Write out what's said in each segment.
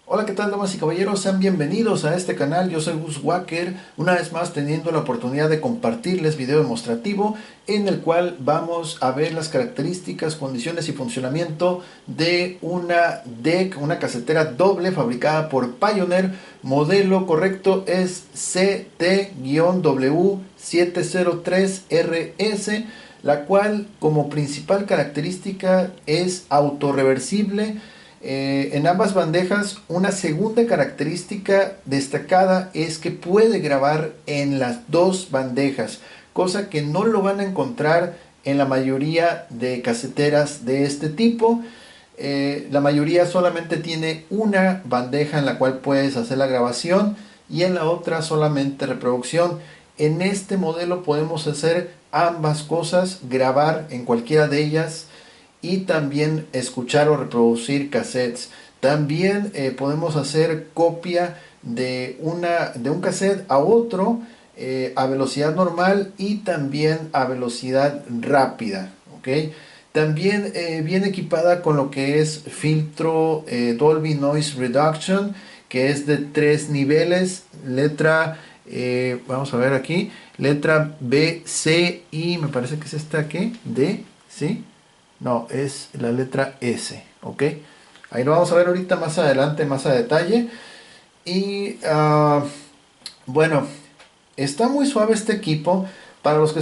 Hola, ¿qué tal, damas y caballeros? Sean bienvenidos a este canal. Yo soy Gus Wacker, una vez más teniendo la oportunidad de compartirles video demostrativo en el cual vamos a ver las características, condiciones y funcionamiento de una DEC, una casetera doble fabricada por Pioneer. Modelo correcto es CT-W703RS, la cual como principal característica es autorreversible. En ambas bandejas, una segunda característica destacada es que puede grabar en las dos bandejas, cosa que no lo van a encontrar en la mayoría de caseteras de este tipo. La mayoría solamente tiene una bandeja en la cual puedes hacer la grabación y en la otra solamente reproducción. En este modelo podemos hacer ambas cosas, grabar en cualquiera de ellas y también escuchar o reproducir cassettes. También podemos hacer copia de un cassette a otro a velocidad normal y también a velocidad rápida. ¿Ok? También viene equipada con lo que es filtro Dolby Noise Reduction, que es de 3 niveles. Letra, vamos a ver aquí, letra B, C y me parece que es esta aquí, D, ¿sí? No, es la letra S, ¿ok? Ahí lo vamos a ver ahorita más adelante, más a detalle. Y bueno, está muy suave este equipo. Para los que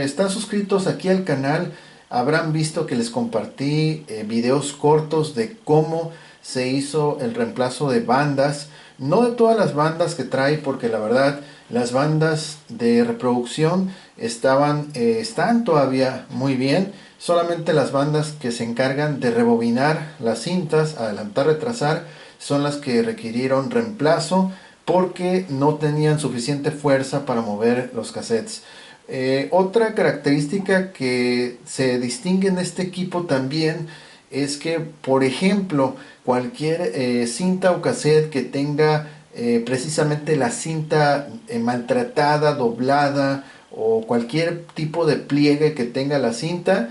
están suscritos aquí al canal, habrán visto que les compartí videos cortos de cómo se hizo el reemplazo de bandas. No de todas las bandas que trae, porque la verdad las bandas de reproducción están todavía muy bien. Solamente las bandas que se encargan de rebobinar las cintas, adelantar, retrasar, son las que requirieron reemplazo porque no tenían suficiente fuerza para mover los cassettes. Otra característica que se distingue en este equipo también es que, por ejemplo, cualquier cinta o cassette que tenga precisamente la cinta maltratada, doblada o cualquier tipo de pliegue que tenga la cinta,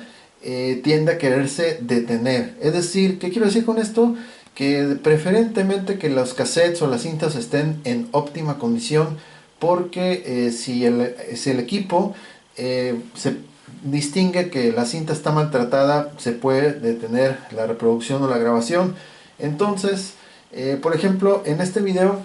tiende a quererse detener. Es decir, ¿qué quiero decir con esto? Que preferentemente que los cassettes o las cintas estén en óptima condición, porque si el equipo se distingue que la cinta está maltratada, se puede detener la reproducción o la grabación. Entonces, por ejemplo, en este video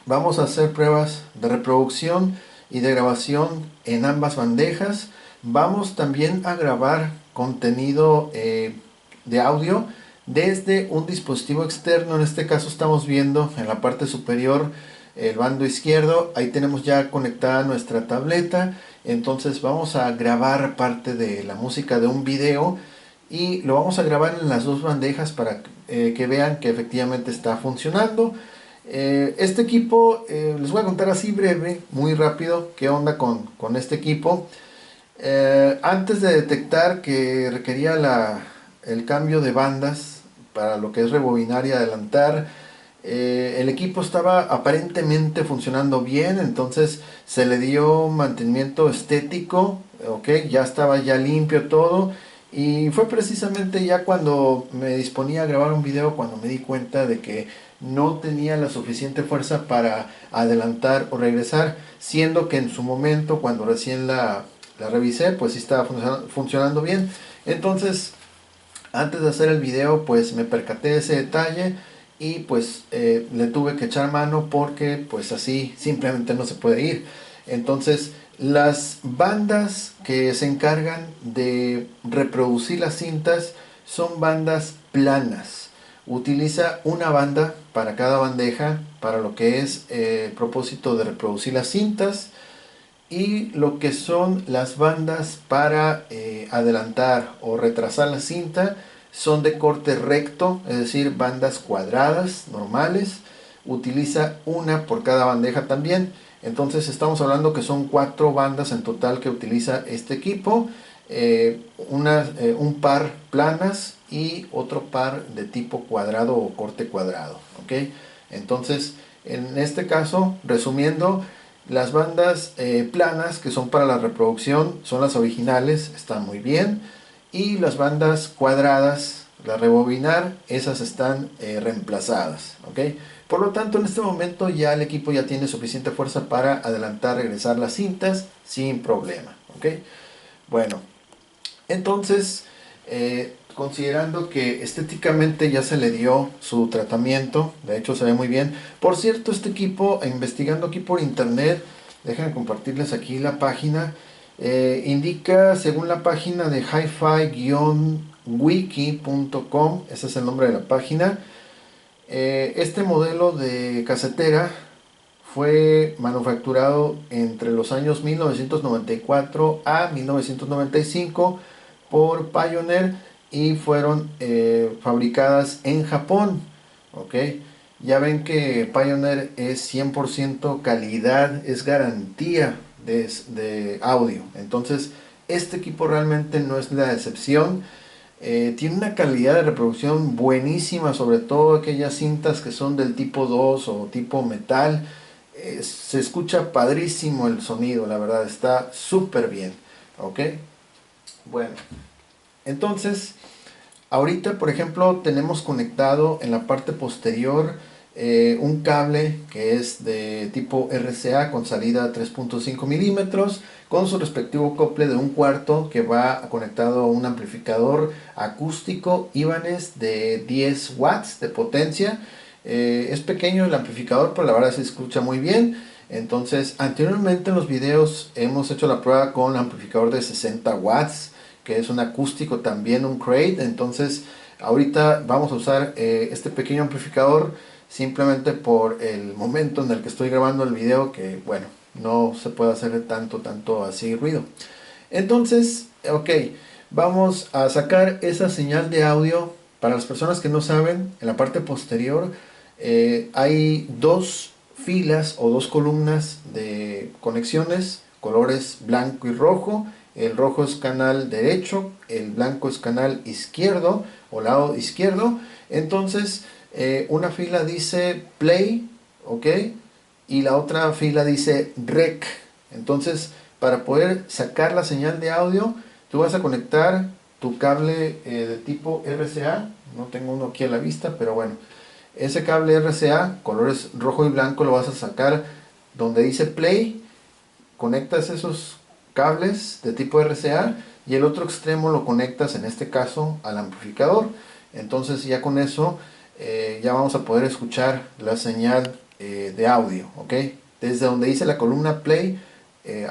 vamos a hacer pruebas de reproducción y de grabación en ambas bandejas. Vamos también a grabar contenido de audio desde un dispositivo externo. En este caso estamos viendo en la parte superior el bando izquierdo. Ahí tenemos ya conectada nuestra tableta. Entonces vamos a grabar parte de la música de un video y lo vamos a grabar en las dos bandejas para que vean que efectivamente está funcionando. Este equipo, les voy a contar así breve, muy rápido, qué onda con este equipo. Antes de detectar que requería el cambio de bandas para lo que es rebobinar y adelantar, el equipo estaba aparentemente funcionando bien, entonces se le dio mantenimiento estético, ok, ya estaba ya limpio todo. Y fue precisamente ya cuando me disponía a grabar un video cuando me di cuenta de que no tenía la suficiente fuerza para adelantar o regresar, siendo que en su momento, cuando recién la revisé, pues sí estaba funcionando bien. Entonces, antes de hacer el video, pues me percaté de ese detalle y pues le tuve que echar mano, porque pues así simplemente no se puede ir. Entonces, las bandas que se encargan de reproducir las cintas son bandas planas. Utiliza una banda para cada bandeja para lo que es el propósito de reproducir las cintas, y lo que son las bandas para adelantar o retrasar la cinta son de corte recto, es decir, bandas cuadradas normales. Utiliza una por cada bandeja también. Entonces estamos hablando que son 4 bandas en total que utiliza este equipo. Un par planas y otro par de tipo cuadrado o corte cuadrado. ¿Ok? Entonces, en este caso, resumiendo, las bandas planas, que son para la reproducción, son las originales, están muy bien. Y las bandas cuadradas, la rebobinar, esas están reemplazadas, ¿ok? Por lo tanto, en este momento ya el equipo ya tiene suficiente fuerza para adelantar, regresar las cintas sin problema, ¿ok? Bueno, entonces, considerando que estéticamente ya se le dio su tratamiento, de hecho se ve muy bien. Por cierto, este equipo, investigando aquí por internet, déjenme compartirles aquí la página, indica, según la página de hi-fi-wiki.com, ese es el nombre de la página, este modelo de casetera fue manufacturado entre los años 1994 a 1995 por Pioneer y fueron fabricadas en Japón. ¿Ok? Ya ven que Pioneer es 100% calidad, es garantía de audio. Entonces, este equipo realmente no es la excepción. Tiene una calidad de reproducción buenísima, sobre todo aquellas cintas que son del tipo 2 o tipo metal. Se escucha padrísimo el sonido, la verdad, está súper bien. ¿Ok? Bueno, entonces, ahorita, por ejemplo, tenemos conectado en la parte posterior un cable que es de tipo RCA con salida 3.5 milímetros con su respectivo acople de 1/4 que va conectado a un amplificador acústico Ibanez de 10 watts de potencia. Es pequeño el amplificador, pero la verdad se escucha muy bien. Entonces, anteriormente en los videos hemos hecho la prueba con el amplificador de 60 watts, que es un acústico también, un crate. Entonces, ahorita vamos a usar este pequeño amplificador simplemente por el momento en el que estoy grabando el video, que bueno, no se puede hacer tanto así ruido. Entonces, ok, vamos a sacar esa señal de audio. Para las personas que no saben, en la parte posterior hay dos filas o dos columnas de conexiones, colores blanco y rojo. El rojo es canal derecho, el blanco es canal izquierdo o lado izquierdo. Entonces, una fila dice play, ok, y la otra fila dice rec. Entonces, para poder sacar la señal de audio, tú vas a conectar tu cable de tipo RCA. No tengo uno aquí a la vista, pero bueno, ese cable RCA, colores rojo y blanco, lo vas a sacar donde dice play. Conectas esos cables de tipo RCA y el otro extremo lo conectas, en este caso, al amplificador. Entonces ya con eso ya vamos a poder escuchar la señal de audio, ¿ok? Desde donde dice la columna play,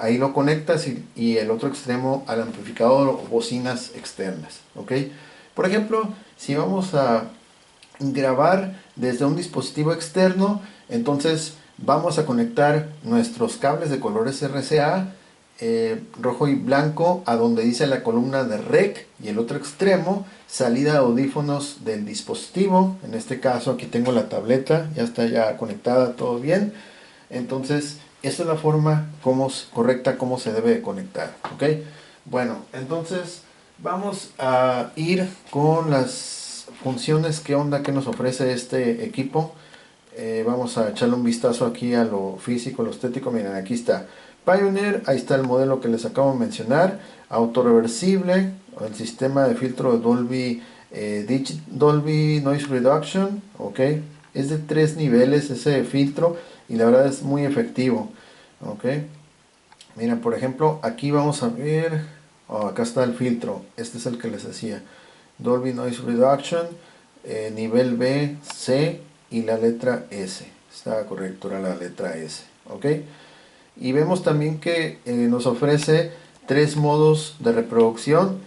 ahí lo conectas y el otro extremo al amplificador o bocinas externas, ¿ok? Por ejemplo, si vamos a grabar desde un dispositivo externo, entonces vamos a conectar nuestros cables de colores RCA rojo y blanco a donde dice la columna de rec y el otro extremo salida de audífonos del dispositivo. En este caso aquí tengo la tableta, ya está ya conectada, todo bien. Entonces esta es la forma correcta como se debe de conectar, ¿ok? Bueno, entonces vamos a ir con las funciones, qué onda que nos ofrece este equipo. Vamos a echarle un vistazo aquí a lo físico, lo estético. Miren, aquí está Pioneer, ahí está el modelo que les acabo de mencionar, autorreversible, el sistema de filtro de Dolby, Dolby Noise Reduction, ok, es de 3 niveles ese filtro y la verdad es muy efectivo, ok. Miren, por ejemplo, aquí vamos a ver, acá está el filtro, este es el que les decía, Dolby Noise Reduction, nivel B, C y la letra S. Está correcto, era la letra S. ¿Ok? Y vemos también que nos ofrece 3 modos de reproducción.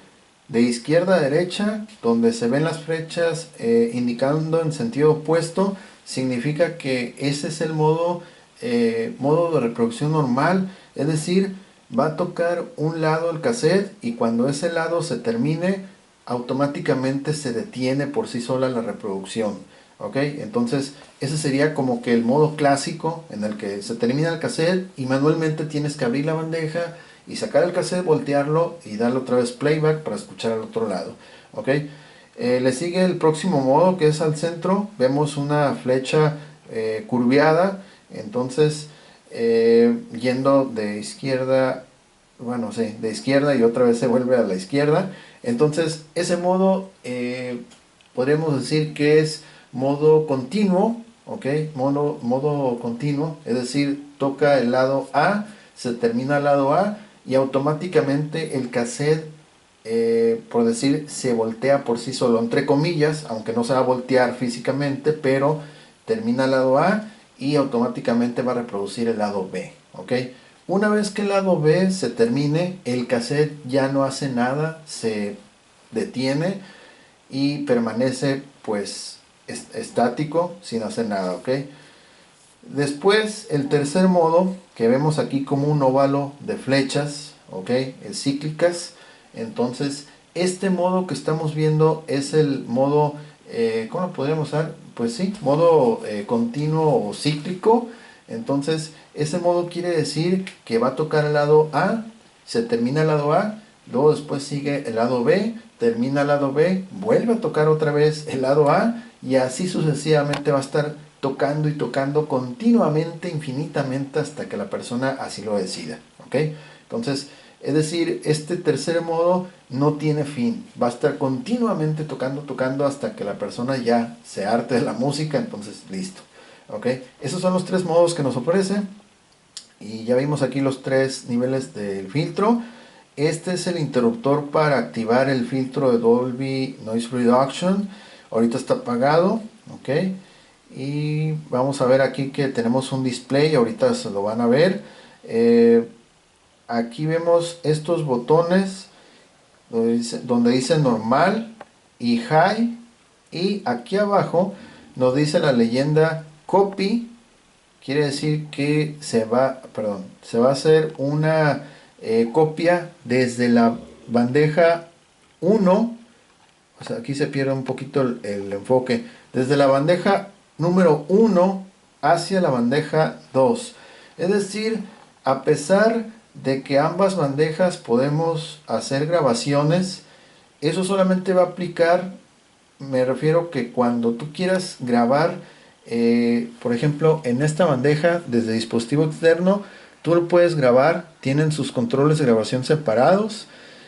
De izquierda a derecha, donde se ven las flechas indicando en sentido opuesto, significa que ese es el modo de reproducción normal. Es decir, va a tocar un lado el cassette y cuando ese lado se termine, automáticamente se detiene por sí sola la reproducción. ¿Ok? Entonces, ese sería como que el modo clásico en el que se termina el cassette y manualmente tienes que abrir la bandeja y sacar el cassette, voltearlo y darle otra vez playback para escuchar al otro lado. ¿Ok? Le sigue el próximo modo que es al centro. Vemos una flecha curviada. Entonces, yendo de izquierda, bueno, sí, de izquierda y otra vez se vuelve a la izquierda. Entonces, ese modo podríamos decir que es modo continuo, ¿ok? Modo continuo, es decir, toca el lado A, se termina el lado A y automáticamente el cassette, por decir, se voltea por sí solo, entre comillas, aunque no se va a voltear físicamente, pero termina el lado A y automáticamente va a reproducir el lado B, ¿ok? Una vez que el lado B se termine, el cassette ya no hace nada, se detiene y permanece pues estático sin hacer nada, ¿ok? Después el tercer modo que vemos aquí como un óvalo de flechas, ¿ok? Cíclicas. Entonces este modo que estamos viendo es el modo, ¿cómo lo podríamos usar? Pues sí, modo continuo o cíclico. Entonces ese modo quiere decir que va a tocar el lado A, se termina el lado A, luego después sigue el lado B, termina el lado B, vuelve a tocar otra vez el lado A y así sucesivamente va a estar tocando y tocando continuamente, infinitamente, hasta que la persona así lo decida, ¿ok? Entonces, es decir, este tercer modo no tiene fin, va a estar continuamente tocando, tocando hasta que la persona ya se harte de la música, entonces listo, ¿ok? Esos son los tres modos que nos ofrece y ya vimos aquí los tres niveles del filtro. Este es el interruptor para activar el filtro de Dolby Noise Reduction. Ahorita está apagado, ¿ok? Y vamos a ver aquí que tenemos un display, ahorita se lo van a ver. Aquí vemos estos botones donde dice normal y high, y aquí abajo nos dice la leyenda copy. Quiere decir que se va a hacer una copia desde la bandeja 1. O sea, aquí se pierde un poquito el enfoque. Desde la bandeja número 1 hacia la bandeja 2. Es decir, a pesar de que ambas bandejas podemos hacer grabaciones, eso solamente va a aplicar, me refiero que cuando tú quieras grabar, por ejemplo, en esta bandeja desde dispositivo externo, tú lo puedes grabar, tienen sus controles de grabación separados.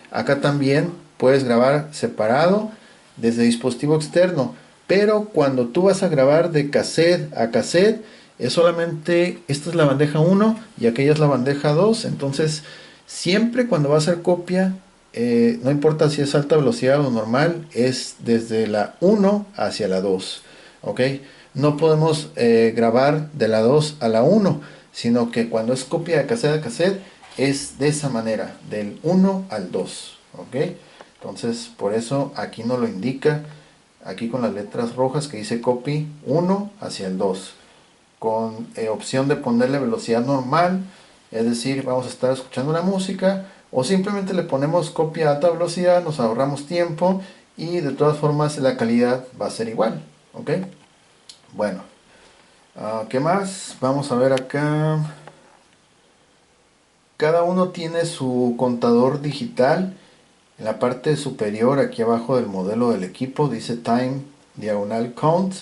Acá también puedes grabar separado desde dispositivo externo, pero cuando tú vas a grabar de cassette a cassette, es solamente, esta es la bandeja 1 y aquella es la bandeja 2. Entonces siempre cuando va a hacer copia, no importa si es alta velocidad o normal, es desde la 1 hacia la 2, ¿ok? No podemos grabar de la 2 a la 1, sino que cuando es copia de cassette a cassette es de esa manera, del 1 al 2, ¿ok? Entonces por eso aquí no lo indica, aquí con las letras rojas que dice copy 1 hacia el 2, con opción de ponerle velocidad normal, es decir, vamos a estar escuchando la música, o simplemente le ponemos copia a alta velocidad, nos ahorramos tiempo y de todas formas la calidad va a ser igual, ¿ok? Bueno, ¿qué más? Vamos a ver acá. Cada uno tiene su contador digital. En la parte superior, aquí abajo del modelo del equipo, dice Time Diagonal Count.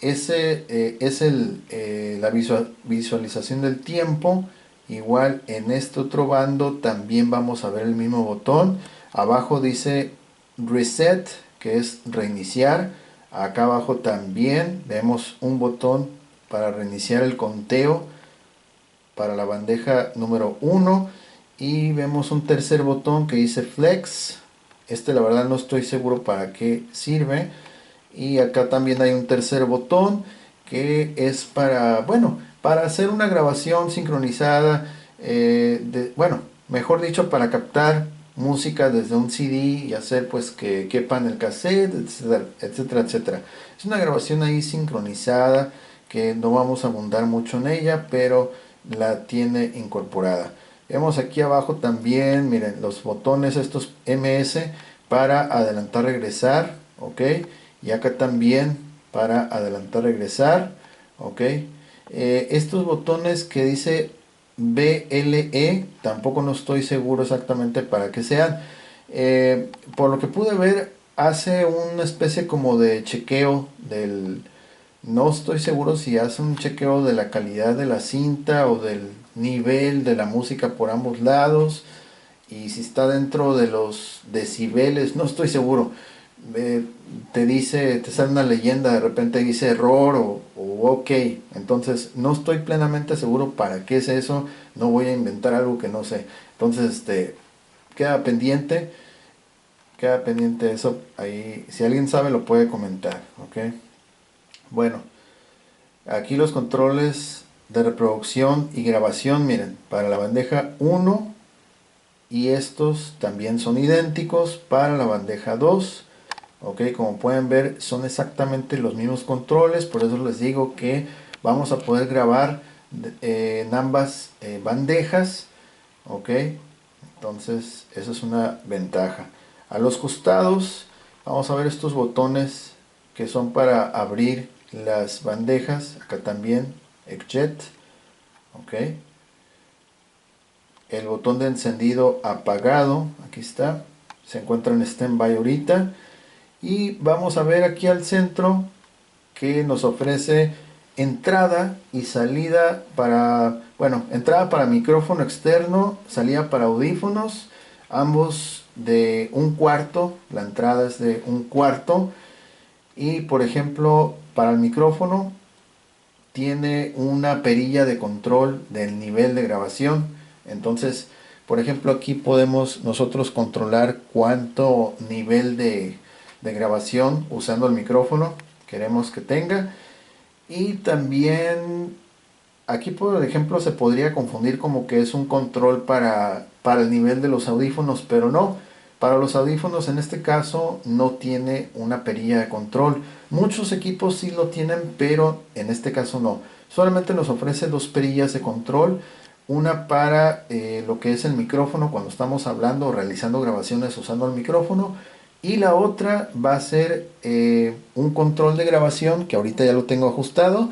Ese es la visualización del tiempo. Igual en este otro bando también vamos a ver el mismo botón. Abajo dice Reset, que es reiniciar. Acá abajo también vemos un botón para reiniciar el conteo para la bandeja número 1. Y vemos un tercer botón que dice Flex. Este la verdad no estoy seguro para qué sirve. Y acá también hay un tercer botón que es para, bueno, para hacer una grabación sincronizada, bueno, mejor dicho, para captar música desde un CD y hacer pues que quepa en el cassette, etcétera, etcétera, etcétera. Es una grabación ahí sincronizada que no vamos a abundar mucho en ella, pero la tiene incorporada. Vemos aquí abajo también, miren, los botones estos MS para adelantar, regresar, ok. Y acá también para adelantar, regresar, ok. Estos botones que dice BLE, tampoco no estoy seguro exactamente para qué sean. Por lo que pude ver, hace una especie como de chequeo del... No estoy seguro si hace un chequeo de la calidad de la cinta o del nivel de la música por ambos lados. Y si está dentro de los decibeles, no estoy seguro. te dice, te sale una leyenda, de repente dice error o ok. Entonces no estoy plenamente seguro para qué es eso, no voy a inventar algo que no sé. Entonces queda pendiente, queda pendiente eso ahí. Si alguien sabe lo puede comentar, ok. Bueno, aquí los controles de reproducción y grabación, miren, para la bandeja 1 y estos también son idénticos para la bandeja 2. Ok, como pueden ver son exactamente los mismos controles, por eso les digo que vamos a poder grabar en ambas bandejas. Ok, entonces eso es una ventaja. A los costados vamos a ver estos botones que son para abrir las bandejas, acá también eject. Ok, el botón de encendido apagado, aquí está, se encuentra en standby ahorita. Y vamos a ver aquí al centro que nos ofrece entrada y salida para, bueno, entrada para micrófono externo, salida para audífonos, ambos de 1/4, la entrada es de 1/4. Y por ejemplo, para el micrófono tiene una perilla de control del nivel de grabación. Entonces, por ejemplo, aquí podemos nosotros controlar cuánto nivel de grabación usando el micrófono queremos que tenga. Y también aquí, por ejemplo, se podría confundir como que es un control para el nivel de los audífonos, pero no. Para los audífonos en este caso no tiene una perilla de control. Muchos equipos sí lo tienen, pero en este caso no. Solamente nos ofrece dos perillas de control. Una para lo que es el micrófono cuando estamos hablando o realizando grabaciones usando el micrófono. Y la otra va a ser un control de grabación que ahorita ya lo tengo ajustado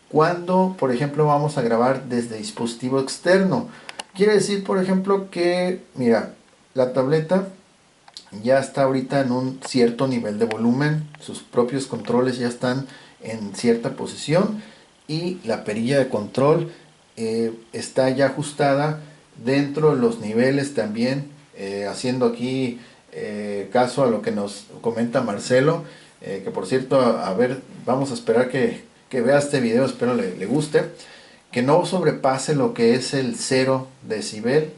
cuando, por ejemplo, vamos a grabar desde dispositivo externo. Quiere decir, por ejemplo, que, mira, la tableta ya está ahorita en un cierto nivel de volumen, sus propios controles ya están en cierta posición y la perilla de control está ya ajustada dentro de los niveles también, haciendo aquí caso a lo que nos comenta Marcelo, que por cierto, a ver, vamos a esperar que vea este video, espero le guste, que no sobrepase lo que es el 0 decibel,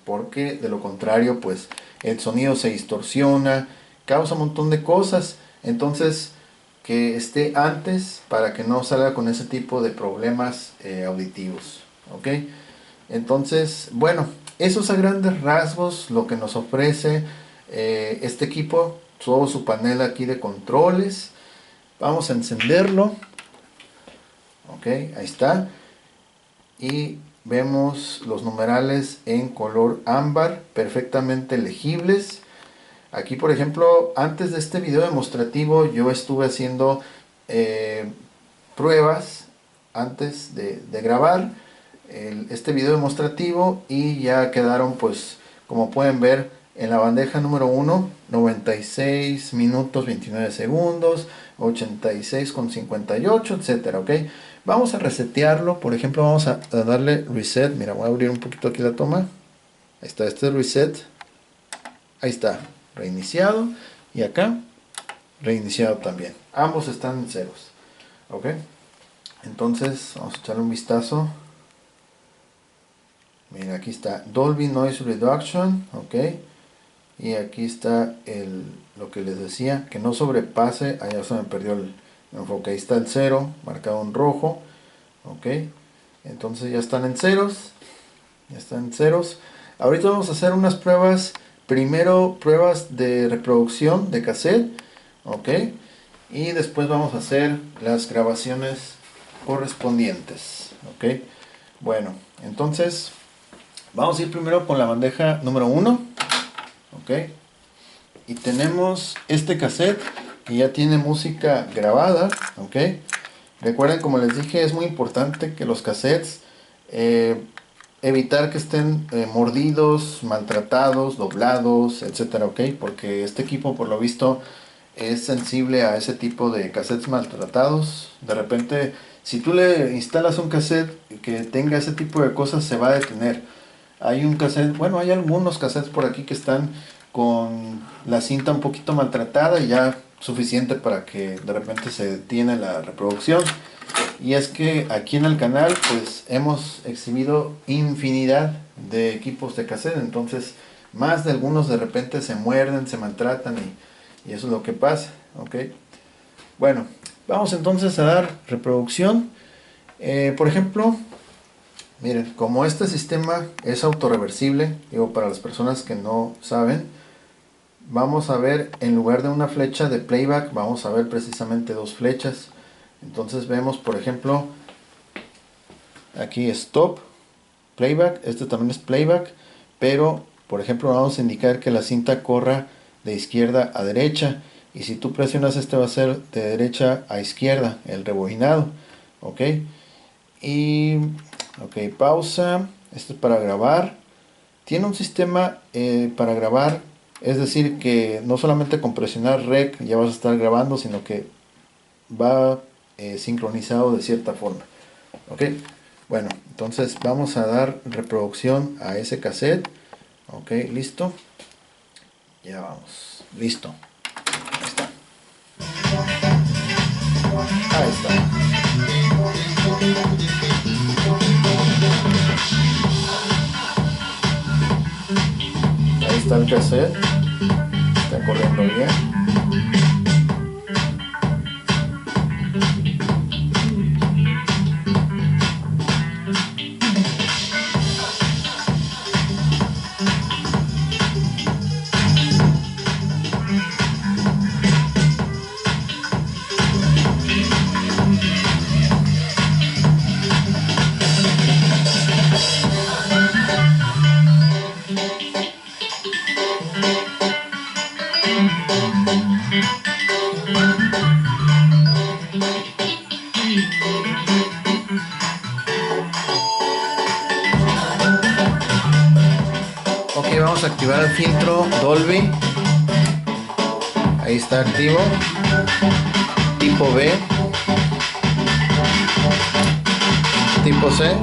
porque de lo contrario pues el sonido se distorsiona, causa un montón de cosas. Entonces que esté antes para que no salga con ese tipo de problemas auditivos. Ok, entonces bueno, eso es a grandes rasgos lo que nos ofrece este equipo, todo su panel aquí de controles. Vamos a encenderlo. Ok, ahí está. Y vemos los numerales en color ámbar perfectamente legibles. Aquí por ejemplo, antes de este video demostrativo yo estuve haciendo pruebas antes de grabar este video demostrativo y ya quedaron, pues como pueden ver, en la bandeja número 1 96 minutos 29 segundos, 86,58, etcétera. Ok, vamos a resetearlo. Por ejemplo, vamos a darle reset. Mira, voy a abrir un poquito aquí la toma. Ahí está, este es reset. Ahí está, reiniciado. Y acá, reiniciado también. Ambos están en ceros. Ok, entonces vamos a echarle un vistazo. Mira, aquí está Dolby Noise Reduction. Ok, y aquí está lo que les decía, que no sobrepase. Allá se me perdió el enfoque. Ahí está el 0 marcado en rojo. Ok, entonces ya están en ceros. Ya están en ceros. Ahorita vamos a hacer unas pruebas. Primero pruebas de reproducción de cassette. Ok, y después vamos a hacer las grabaciones correspondientes. Ok, bueno, entonces vamos a ir primero con la bandeja número 1. Ok, y tenemos este cassette que ya tiene música grabada. Ok, recuerden, como les dije, es muy importante que los cassettes evitar que estén mordidos, maltratados, doblados, etcétera. Ok, porque este equipo por lo visto es sensible a ese tipo de cassettes maltratados. De repente, si tú le instalas un cassette que tenga ese tipo de cosas, se va a detener. Hay un cassette, bueno, hay algunos cassettes por aquí que están con la cinta un poquito maltratada y ya suficiente para que de repente se detiene la reproducción. Y es que aquí en el canal pues hemos exhibido infinidad de equipos de cassette, entonces más de algunos de repente se muerden, se maltratan y eso es lo que pasa, ¿ok? Bueno, vamos entonces a dar reproducción. Por ejemplo, miren, como este sistema es autorreversible, digo, para las personas que no saben, vamos a ver, en lugar de una flecha de playback, vamos a ver precisamente dos flechas. Entonces vemos, por ejemplo, aquí stop, playback, este también es playback, pero por ejemplo vamos a indicar que la cinta corra de izquierda a derecha, y si tú presionas este va a ser de derecha a izquierda, el rebobinado, ok. Y ok, pausa, esto es para grabar. Tiene un sistema para grabar, es decir que no solamente con presionar rec ya vas a estar grabando, sino que va sincronizado de cierta forma, ok. Bueno, entonces vamos a dar reproducción a ese cassette, ok, listo, ya vamos, listo, ahí está, ahí está. Ahí está el cassette, está corriendo bien. Ok, vamos a activar el filtro Dolby. Ahí está activo. Tipo B. Tipo C.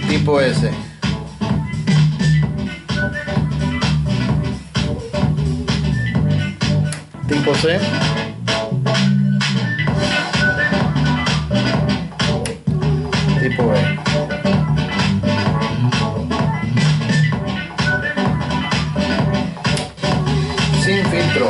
Tipo S. Tipo C. Tipo B. Sin filtro.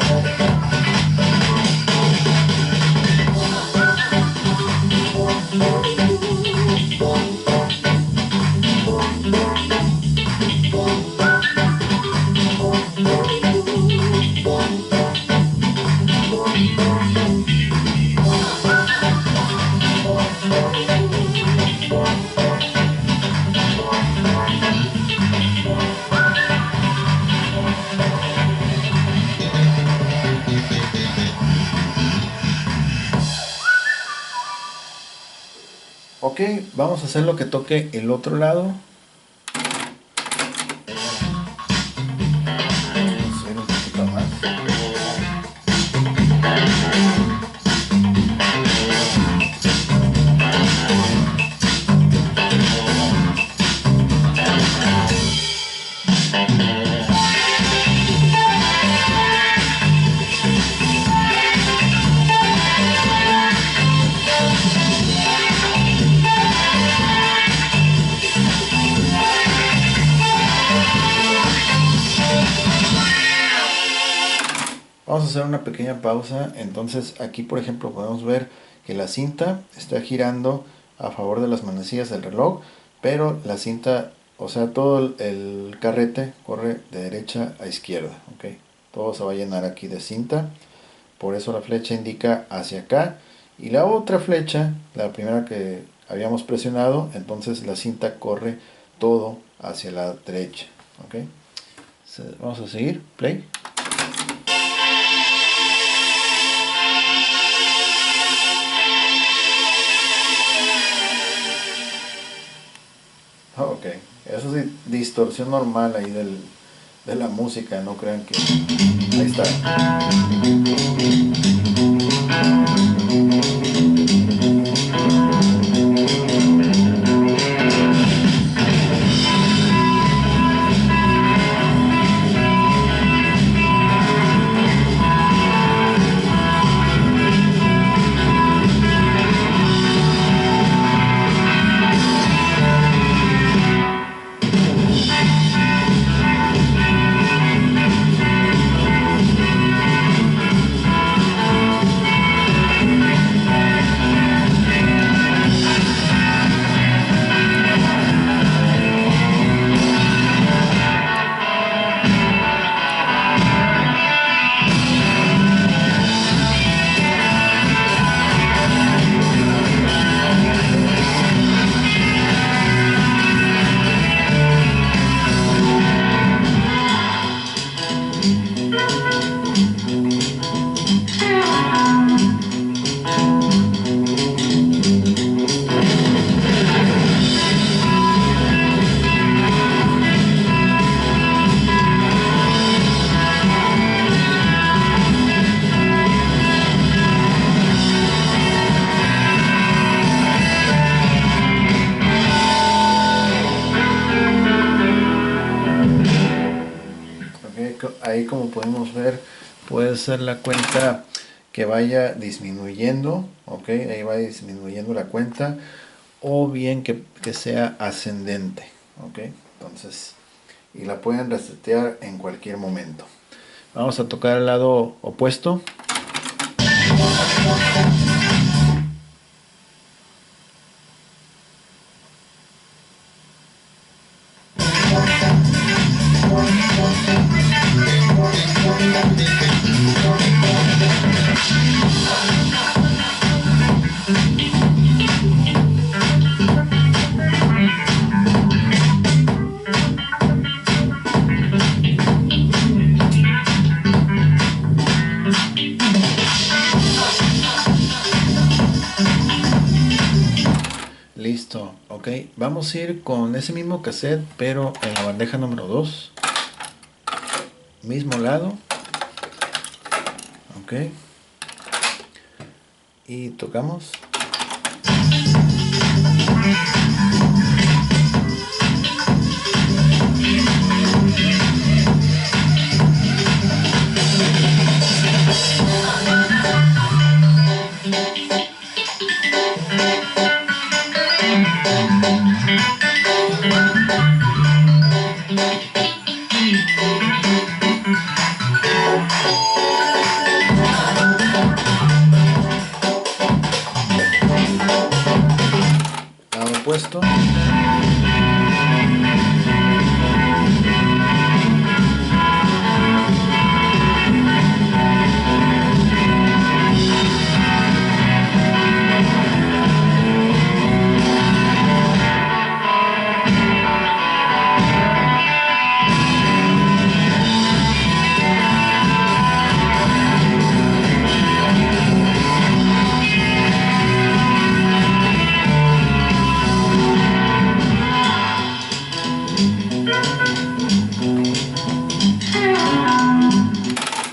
Ok, vamos a hacer lo que toque el otro lado. Vamos a subir un poquito más. Vamos a hacer una pequeña pausa. Entonces aquí por ejemplo podemos ver que la cinta está girando a favor de las manecillas del reloj, pero la cinta, o sea, todo el carrete corre de derecha a izquierda, ok. Todo se va a llenar aquí de cinta, por eso la flecha indica hacia acá, y la otra flecha, la primera que habíamos presionado, entonces la cinta corre todo hacia la derecha, ok. Vamos a seguir, play. Ok, eso sí, distorsión normal ahí de la música, no crean que... Ahí está. podemos ver, puede ser la cuenta que vaya disminuyendo, ok, ahí va disminuyendo la cuenta, o bien que sea ascendente, ok. Entonces, y la pueden resetear en cualquier momento. Vamos a tocar el lado opuesto. Listo, ok. Vamos a ir con ese mismo cassette, pero en la bandeja número 2. Mismo lado. Ok. Y tocamos. Lado opuesto.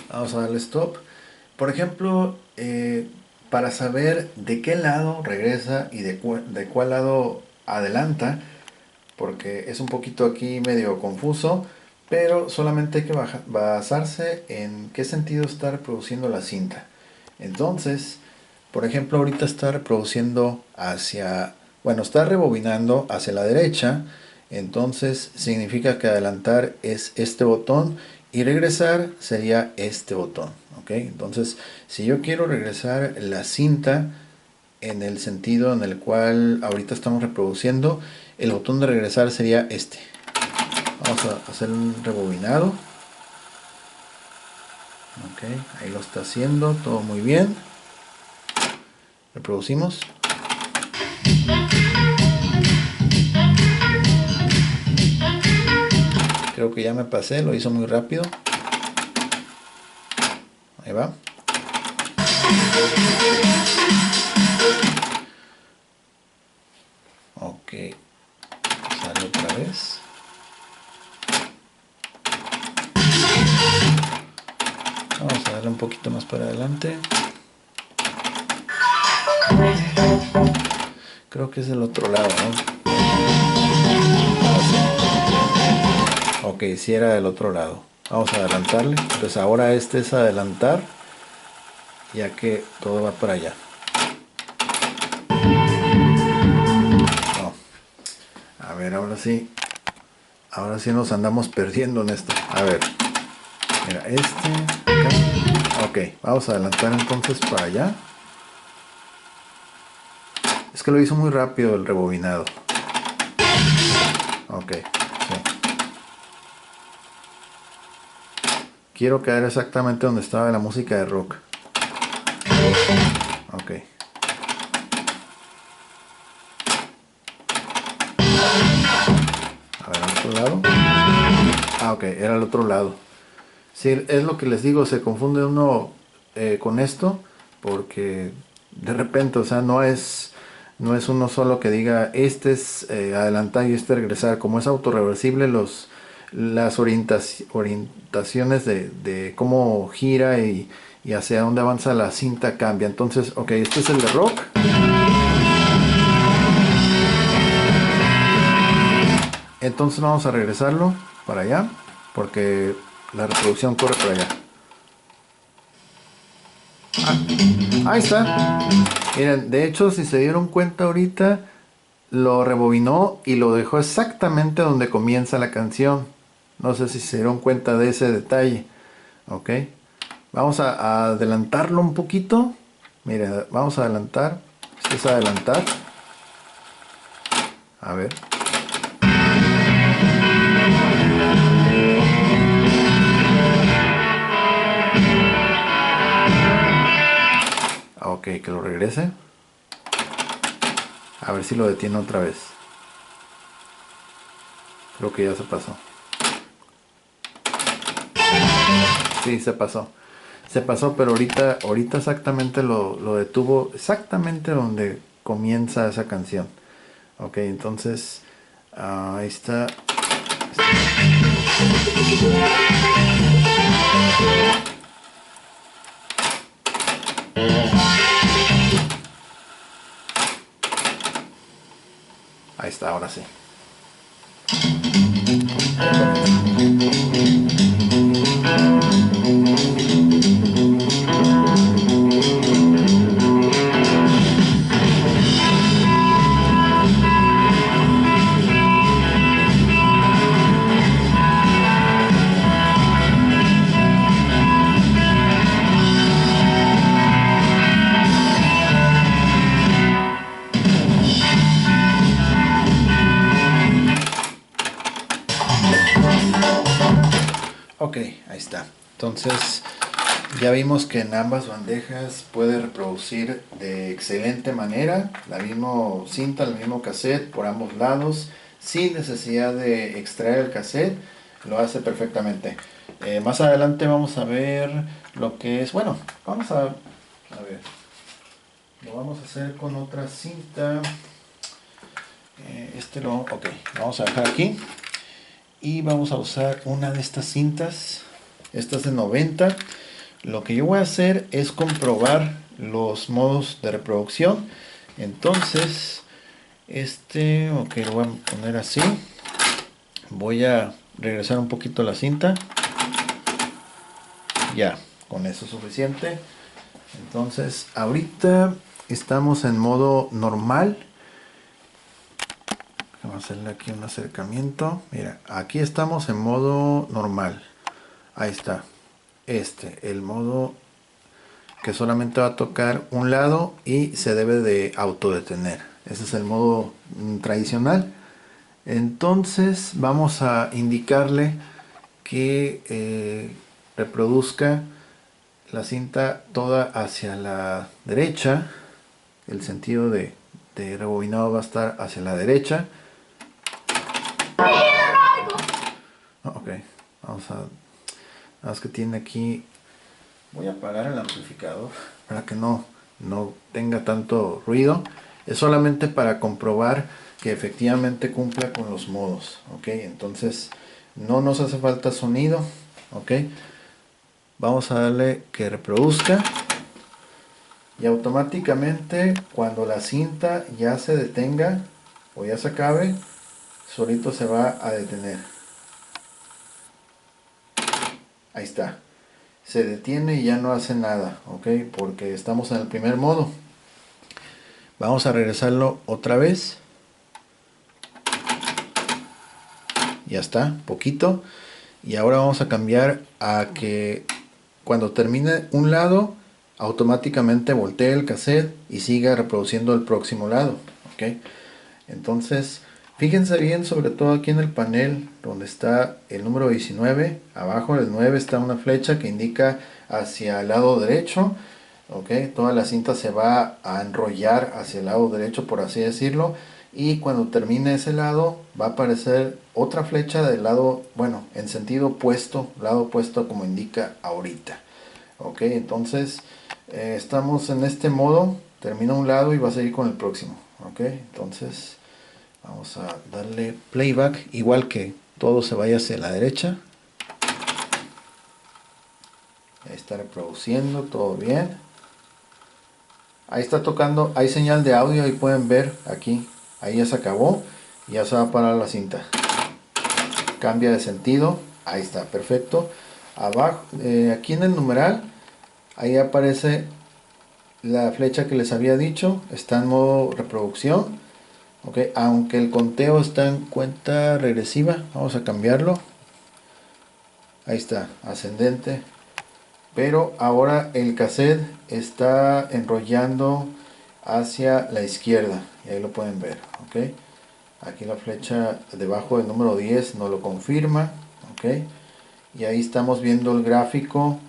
Vamos a darle stop. Por ejemplo, para saber de qué lado regresa y de cuál lado adelanta, porque es un poquito aquí medio confuso, pero solamente hay que basarse en qué sentido está reproduciendo la cinta. Entonces, por ejemplo, ahorita está reproduciendo hacia, bueno, está rebobinando hacia la derecha, entonces significa que adelantar es este botón y regresar sería este botón, ¿ok? Entonces, si yo quiero regresar la cinta en el sentido en el cual ahorita estamos reproduciendo, el botón de regresar sería este. Vamos a hacer un rebobinado. Ok, ahí lo está haciendo, todo muy bien. Reproducimos. Creo que ya me pasé, lo hizo muy rápido. Ahí va. Ok, sale otra vez. Vamos a darle un poquito más para adelante. Creo que es el otro lado, ¿no? Ok, si era del otro lado. Vamos a adelantarle. Entonces ahora este es adelantar, ya que todo va para allá. No. A ver, ahora sí. Ahora sí nos andamos perdiendo en esto. A ver. Mira, acá. Ok, vamos a adelantar entonces para allá. Es que lo hizo muy rápido el rebobinado. Ok, sí. Quiero quedar exactamente donde estaba la música de rock. Ok. A ver, al otro lado. Ah, ok, era el otro lado. Sí, es lo que les digo, se confunde uno con esto, porque de repente, o sea, no es uno solo que diga este es adelantar y este regresar. Como es autorreversible, las orientaciones de cómo gira y hacia dónde avanza la cinta cambia. Entonces, ok, este es el de rock. Entonces vamos a regresarlo para allá, porque la reproducción corre para allá. Ahí está. Miren, de hecho, si se dieron cuenta ahorita, lo rebobinó y lo dejó exactamente donde comienza la canción. No sé si se dieron cuenta de ese detalle. Ok. Vamos a adelantarlo un poquito. Mira, vamos a adelantar. Esto es adelantar. A ver. Ok, que lo regrese. A ver si lo detiene otra vez. Creo que ya se pasó. Sí, se pasó. Se pasó, pero ahorita exactamente lo detuvo exactamente donde comienza esa canción. Ok, entonces ahí está. Ahí está, ahora sí. Ok, ahí está. Entonces ya vimos que en ambas bandejas puede reproducir de excelente manera la misma cinta, el mismo cassette por ambos lados, sin necesidad de extraer el cassette. Lo hace perfectamente. Más adelante vamos a ver lo que es, bueno, vamos a ver, lo vamos a hacer con otra cinta. Ok, lo vamos a dejar aquí. Y vamos a usar una de estas cintas. Esta es de 90. Lo que yo voy a hacer es comprobar los modos de reproducción. Entonces, ok, lo voy a poner así. Voy a regresar un poquito la cinta. Ya, con eso es suficiente. Entonces, ahorita estamos en modo normal. Vamos a hacerle aquí un acercamiento. Mira, aquí estamos en modo normal. Ahí está. El modo que solamente va a tocar un lado y se debe de autodetener. Ese es el modo tradicional. Entonces vamos a indicarle que reproduzca la cinta toda hacia la derecha. El sentido de rebobinado va a estar hacia la derecha. Ok, vamos a... Nada más que tiene aquí... Voy a apagar el amplificador para que no tenga tanto ruido. Es solamente para comprobar que efectivamente cumpla con los modos. Ok, entonces no nos hace falta sonido. Ok, vamos a darle que reproduzca. Y automáticamente cuando la cinta ya se detenga o ya se acabe, solito se va a detener. Ahí está. Se detiene y ya no hace nada, ok, porque estamos en el primer modo. Vamos a regresarlo otra vez. Ya está, poquito. Y ahora vamos a cambiar a que cuando termine un lado, automáticamente voltee el cassette y siga reproduciendo el próximo lado, ok. Entonces, fíjense bien, sobre todo aquí en el panel donde está el número 19, abajo del 9 está una flecha que indica hacia el lado derecho. Ok, toda la cinta se va a enrollar hacia el lado derecho, por así decirlo, y cuando termine ese lado va a aparecer otra flecha del lado, bueno, en sentido opuesto, lado opuesto como indica ahorita. Ok, entonces estamos en este modo, termina un lado y va a seguir con el próximo. Ok, entonces vamos a darle playback, igual que todo se vaya hacia la derecha. Ahí está reproduciendo, todo bien. Ahí está tocando, hay señal de audio, ahí pueden ver aquí, ahí ya se acabó y ya se va a parar la cinta. Cambia de sentido, ahí está, perfecto. Abajo, aquí en el numeral, ahí aparece la flecha que les había dicho, está en modo reproducción. Ok, aunque el conteo está en cuenta regresiva, vamos a cambiarlo. Ahí está, ascendente. Pero ahora el cassette está enrollando hacia la izquierda. Y ahí lo pueden ver. Ok, aquí la flecha debajo del número 10 nos lo confirma. Ok, y ahí estamos viendo el gráfico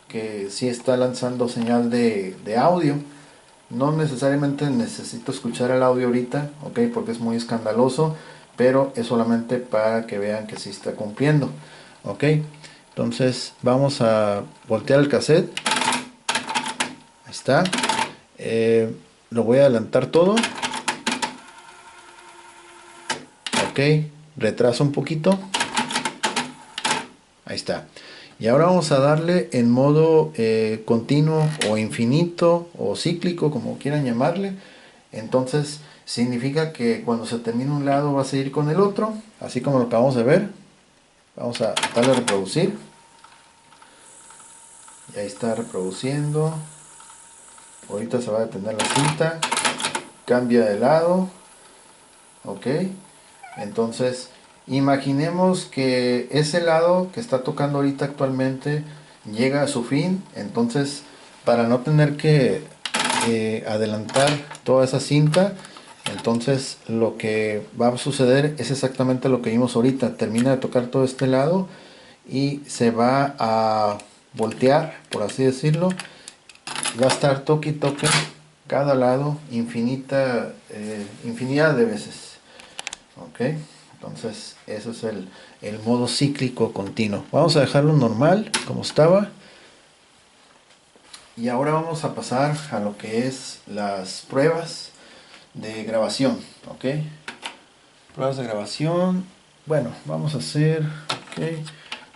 que sí está lanzando señal de audio. No necesariamente necesito escuchar el audio ahorita, ok, porque es muy escandaloso, pero es solamente para que vean que sí está cumpliendo, ok. Entonces vamos a voltear el cassette. Ahí está. Lo voy a adelantar todo. Ok, retraso un poquito. Ahí está. Y ahora vamos a darle en modo continuo o infinito o cíclico, como quieran llamarle. Entonces significa que cuando se termine un lado va a seguir con el otro, así como lo acabamos de ver. Vamos a darle a reproducir. Y ahí está reproduciendo. Ahorita se va a detener la cinta. Cambia de lado. Ok. Entonces imaginemos que ese lado que está tocando ahorita actualmente llega a su fin. Entonces, para no tener que adelantar toda esa cinta, entonces lo que va a suceder es exactamente lo que vimos ahorita. Termina de tocar todo este lado y se va a voltear, por así decirlo. Va a estar toque y toque cada lado infinidad de veces. Ok, entonces eso es el modo cíclico continuo. Vamos a dejarlo normal como estaba. Y ahora vamos a pasar a lo que es las pruebas de grabación. Ok, pruebas de grabación. Bueno, vamos a hacer, ok,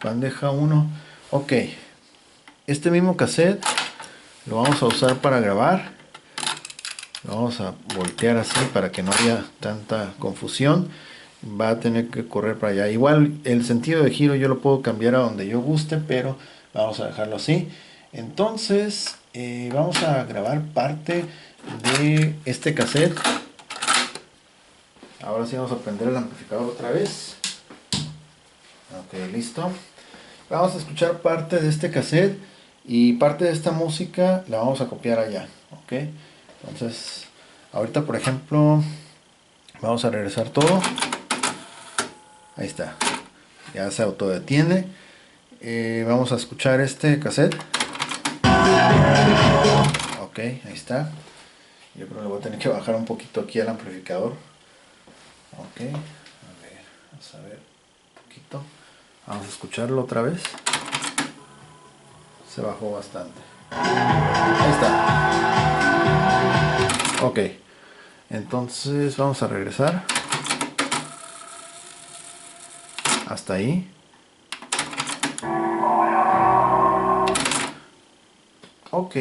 bandeja 1. Ok, este mismo cassette lo vamos a usar para grabar. Lo vamos a voltear así para que no haya tanta confusión. Va a tener que correr para allá. Igual el sentido de giro yo lo puedo cambiar a donde yo guste, pero vamos a dejarlo así. Entonces vamos a grabar parte de este cassette. Ahora sí vamos a prender el amplificador otra vez. Ok, listo. Vamos a escuchar parte de este cassette y parte de esta música la vamos a copiar allá. Ok, entonces ahorita por ejemplo vamos a regresar todo. Ahí está, ya se autodetiene. Vamos a escuchar este cassette. Ok, ahí está. Yo creo que le voy a tener que bajar un poquito aquí al amplificador. Ok, a ver, vamos a ver un poquito. Vamos a escucharlo otra vez. Se bajó bastante. Ahí está. Ok, entonces vamos a regresar hasta ahí. Ok,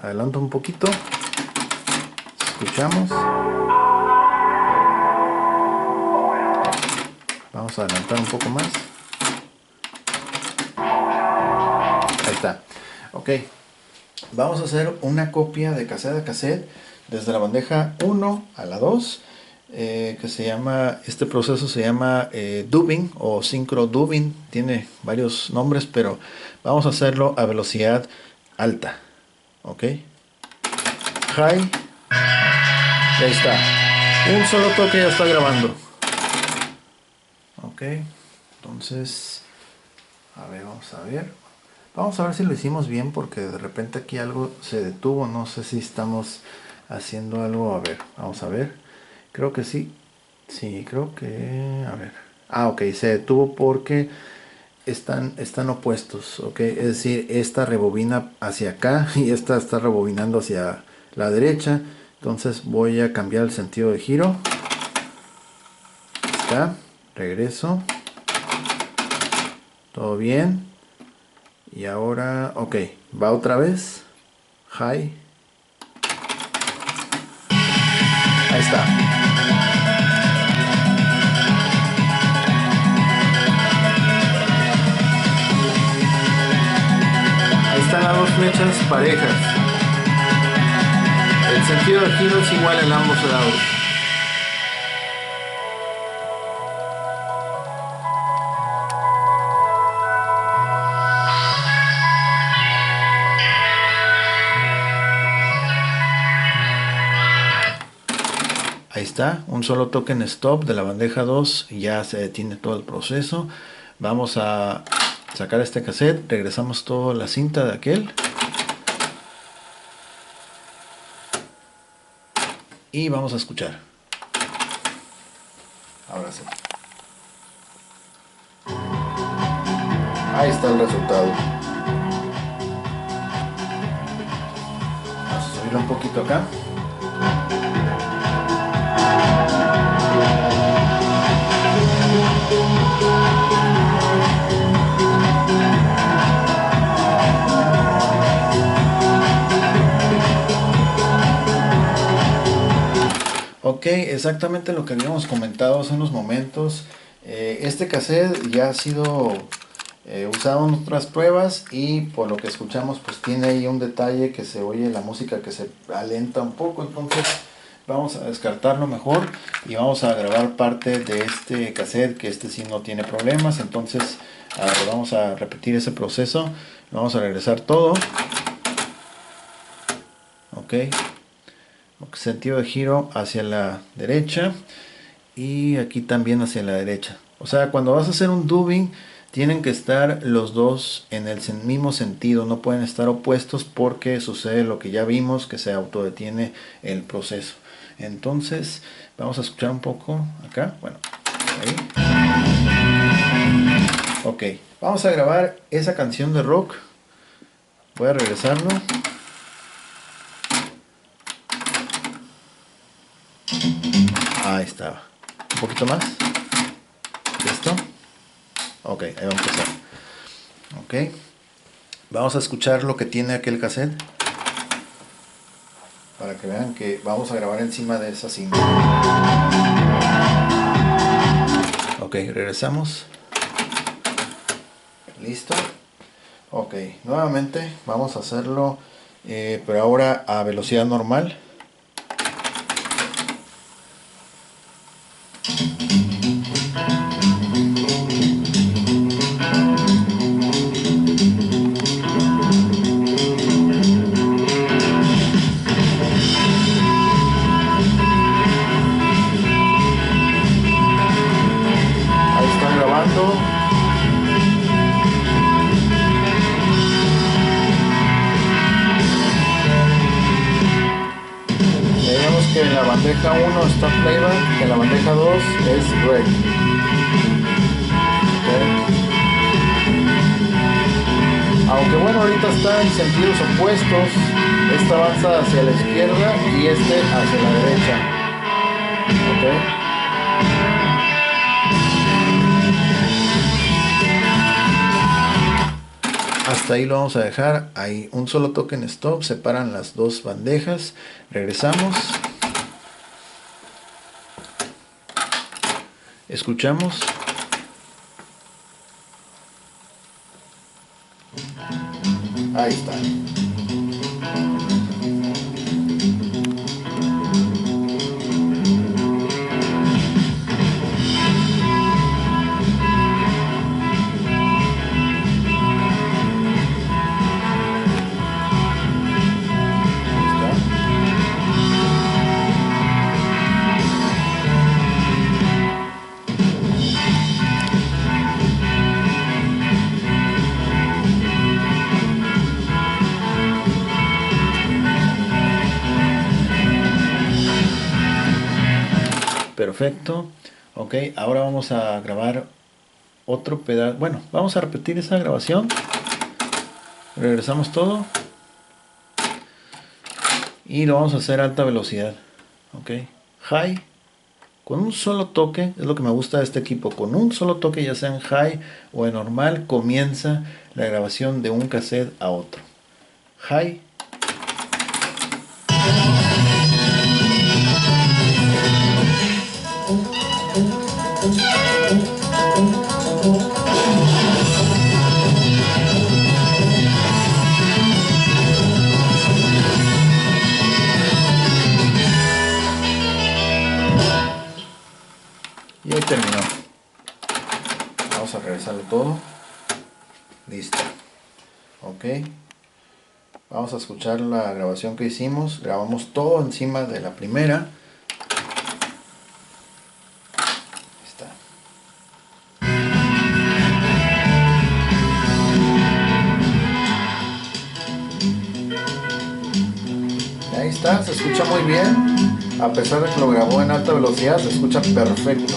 adelanto un poquito. Escuchamos. Vamos a adelantar un poco más. Ahí está. Ok, vamos a hacer una copia de cassette a cassette desde la bandeja 1 a la 2. Que se llama, este proceso se llama dubbing o synchro dubbing, tiene varios nombres, pero vamos a hacerlo a velocidad alta. Ok, high, ya está, un solo toque ya está grabando. Ok, entonces vamos a ver si lo hicimos bien, porque de repente aquí algo se detuvo, no sé si estamos haciendo algo. A ver, vamos a ver. Creo que sí. Sí, creo que... A ver. Ah, ok, se detuvo porque están opuestos, ok. Es decir, esta rebobina hacia acá y esta está rebobinando hacia la derecha. Entonces voy a cambiar el sentido de giro. Está. Regreso. Todo bien. Y ahora, ok, va otra vez. High. Ahí está. flechas parejas. El sentido de giro es igual en ambos lados. Ahí está, un solo toque en stop de la bandeja 2 y ya se detiene todo el proceso. Vamos a sacar este cassette, regresamos toda la cinta de aquel. Y vamos a escuchar. Ahora sí. Ahí está el resultado. Vamos a subirlo un poquito acá. Ok, exactamente lo que habíamos comentado hace unos momentos. Este cassette ya ha sido usado en otras pruebas y por lo que escuchamos pues tiene ahí un detalle que se oye la música que se alenta un poco, entonces vamos a descartarlo mejor y vamos a grabar parte de este cassette, que este sí no tiene problemas. Entonces vamos a repetir ese proceso, vamos a regresar todo. Ok, sentido de giro hacia la derecha y aquí también hacia la derecha. O sea, cuando vas a hacer un dubbing tienen que estar los dos en el mismo sentido, no pueden estar opuestos porque sucede lo que ya vimos, que se autodetiene el proceso. Entonces vamos a escuchar un poco acá. Bueno, ahí. Ok, vamos a grabar esa canción de rock. Voy a regresarlo. Ahí estaba. Un poquito más. ¿Listo? Ok, ahí vamos a empezar. Ok. Vamos a escuchar lo que tiene aquel cassette. Para que vean que vamos a grabar encima de esa cinta. Ok, regresamos. Listo. Ok, nuevamente vamos a hacerlo, pero ahora a velocidad normal. Que en la bandeja 1 está playback, en la bandeja 2 es break. Okay. Aunque bueno, ahorita está en sentidos opuestos, esta avanza hacia la izquierda y este hacia la derecha. Okay. Hasta ahí lo vamos a dejar. Hay un solo toque en stop, separan las dos bandejas. Regresamos. Escuchamos. Ahí está. Perfecto. Ok, ahora vamos a grabar otro pedazo. Bueno, vamos a repetir esa grabación. Regresamos todo. Y lo vamos a hacer a alta velocidad. Ok, high. Con un solo toque, es lo que me gusta de este equipo. Con un solo toque, ya sea en high o en normal, comienza la grabación de un cassette a otro. High. todo. Listo. Ok. Vamos a escuchar la grabación que hicimos. Grabamos todo encima de la primera. Ahí está, se escucha muy bien. A pesar de que lo grabó en alta velocidad, se escucha perfecto.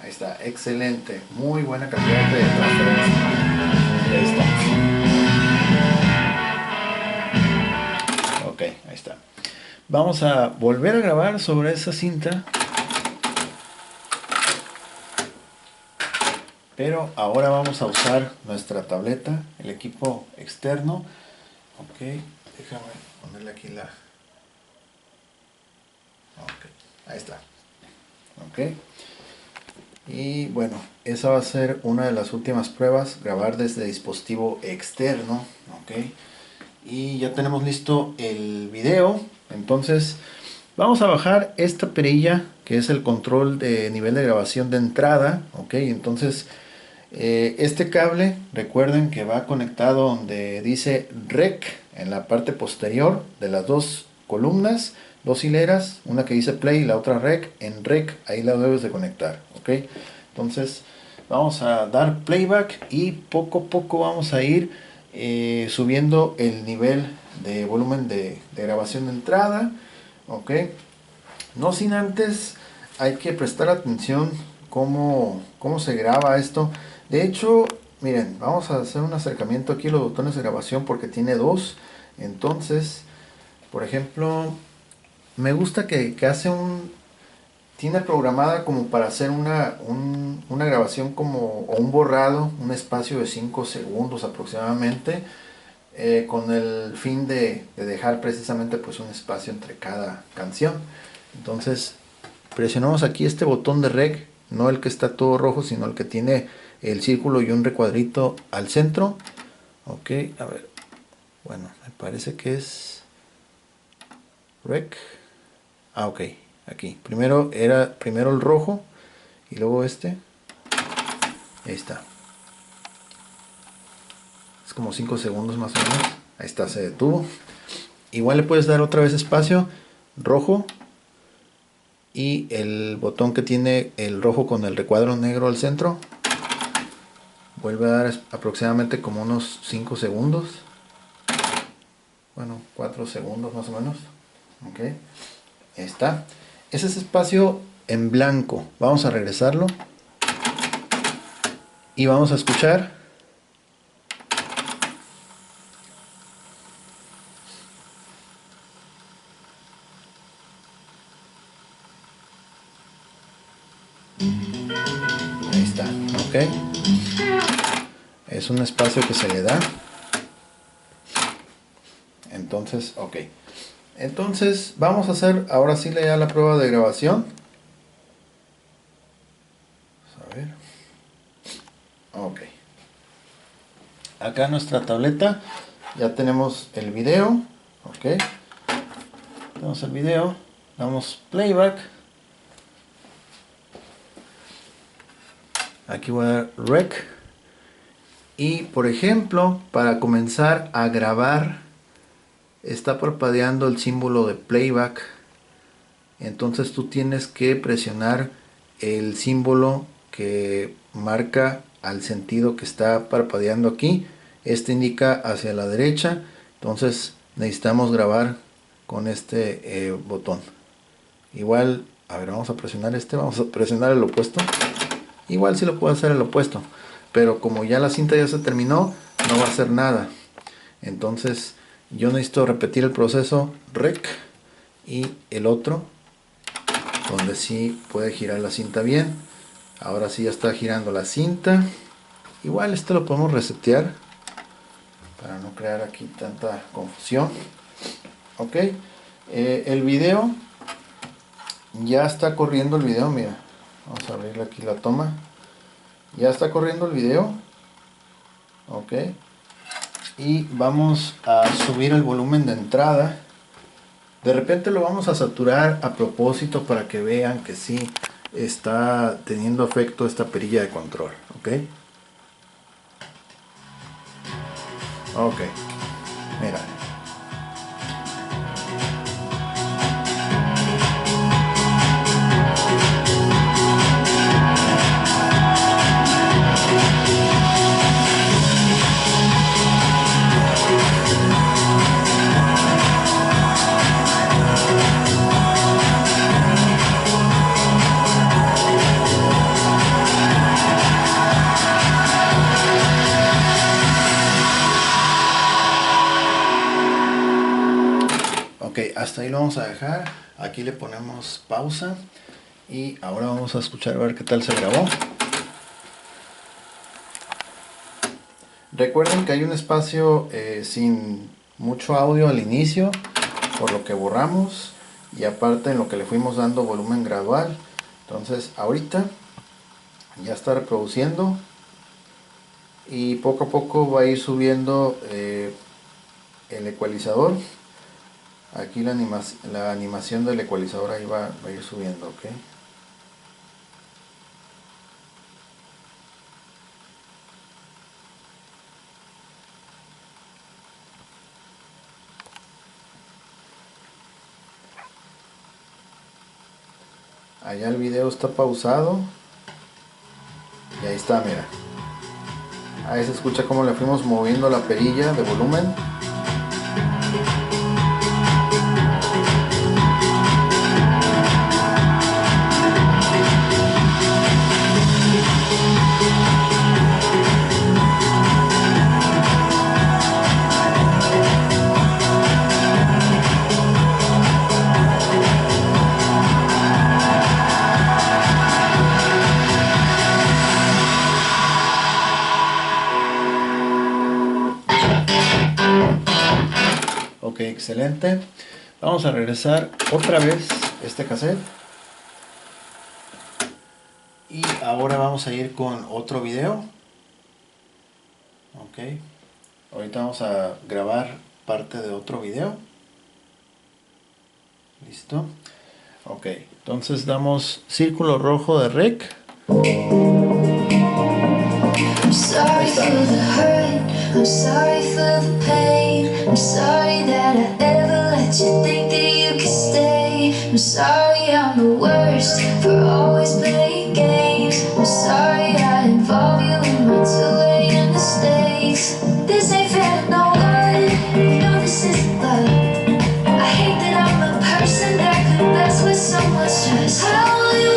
Ahí está, excelente. Muy buena calidad de transferencia. Ahí está. Ok, ahí está. Vamos a volver a grabar sobre esa cinta. Pero ahora vamos a usar nuestra tableta, el equipo externo. Ok, déjame ponerle aquí la... Ok, ahí está. Ok. Y bueno, esa va a ser una de las últimas pruebas, grabar desde dispositivo externo. Ok. Y ya tenemos listo el video. Entonces vamos a bajar esta perilla que es el control de nivel de grabación de entrada. Ok, entonces este cable, recuerden que va conectado donde dice REC en la parte posterior de las dos columnas, dos hileras, una que dice play y la otra REC. En REC ahí la debes de conectar. Ok, entonces vamos a dar playback y poco a poco vamos a ir subiendo el nivel de volumen de grabación de entrada. Ok, no sin antes hay que prestar atención cómo se graba esto. De hecho, miren, vamos a hacer un acercamiento aquí a los botones de grabación porque tiene dos. Entonces, por ejemplo, me gusta que hace tiene programada como para hacer una grabación o un borrado, un espacio de 5 segundos aproximadamente, con el fin de dejar precisamente pues un espacio entre cada canción. Entonces presionamos aquí este botón de rec, no el que está todo rojo, sino el que tiene el círculo y un recuadrito al centro. Ok, a ver, bueno, me parece que es rec. Ah, ok, aquí primero el rojo y luego este. Ahí está, es como 5 segundos más o menos. Ahí está, se detuvo. Igual le puedes dar otra vez espacio, rojo, y el botón que tiene el rojo con el recuadro negro al centro. Vuelve a dar aproximadamente como unos 5 segundos. Bueno, 4 segundos más o menos. Ok, ahí está. Ese es espacio en blanco. Vamos a regresarlo. Y vamos a escuchar. Ahí está. Ok. Es un espacio que se le da. Entonces, ok. Entonces, vamos a hacer ahora sí ya la prueba de grabación. Vamos a ver. Ok. Acá en nuestra tableta ya tenemos el video. Ok. Tenemos el video. Damos playback. Aquí voy a dar rec. Y por ejemplo, para comenzar a grabar, está parpadeando el símbolo de playback. Entonces tú tienes que presionar el símbolo que marca al sentido que está parpadeando aquí. Este indica hacia la derecha. Entonces necesitamos grabar con este botón. Igual, a ver, vamos a presionar vamos a presionar el opuesto. Igual si lo puedo hacer el opuesto, pero como ya la cinta ya se terminó, no va a hacer nada. Entonces yo necesito repetir el proceso rec y el otro, donde sí puede girar la cinta bien. Ahora sí ya está girando la cinta. Igual esto lo podemos resetear para no crear aquí tanta confusión. Ok, el video ya está corriendo el video, mira. Vamos a abrir aquí la toma. Ya está corriendo el video. Ok. Y vamos a subir el volumen de entrada. De repente lo vamos a saturar a propósito para que vean que sí está teniendo efecto esta perilla de control. Ok. Ok. Mira. Ok, hasta ahí lo vamos a dejar. Aquí le ponemos pausa. Y ahora vamos a escuchar a ver qué tal se grabó. Recuerden que hay un espacio sin mucho audio al inicio, por lo que borramos. Y aparte en lo que le fuimos dando volumen gradual. Entonces ahorita ya está reproduciendo. Y poco a poco va a ir subiendo el ecualizador. Aquí la animación del ecualizador ahí va a ir subiendo, ok. Allá el video está pausado. Y ahí está, mira. Ahí se escucha cómo le fuimos moviendo la perilla de volumen. Ok, excelente. Vamos a regresar otra vez este cassette. Y ahora vamos a ir con otro video. Ok. Ahorita vamos a grabar parte de otro video. Listo. Ok. Entonces damos círculo rojo de rec. I'm sorry for the hurt, I'm sorry for the pain, I'm sorry that I ever let you think that you could stay. I'm sorry I'm the worst for always playing games. I'm sorry I involve you in my two-lane mistakes. This ain't fair to no one, you know this isn't love. I hate that I'm the person that could mess with someone's stress. How will you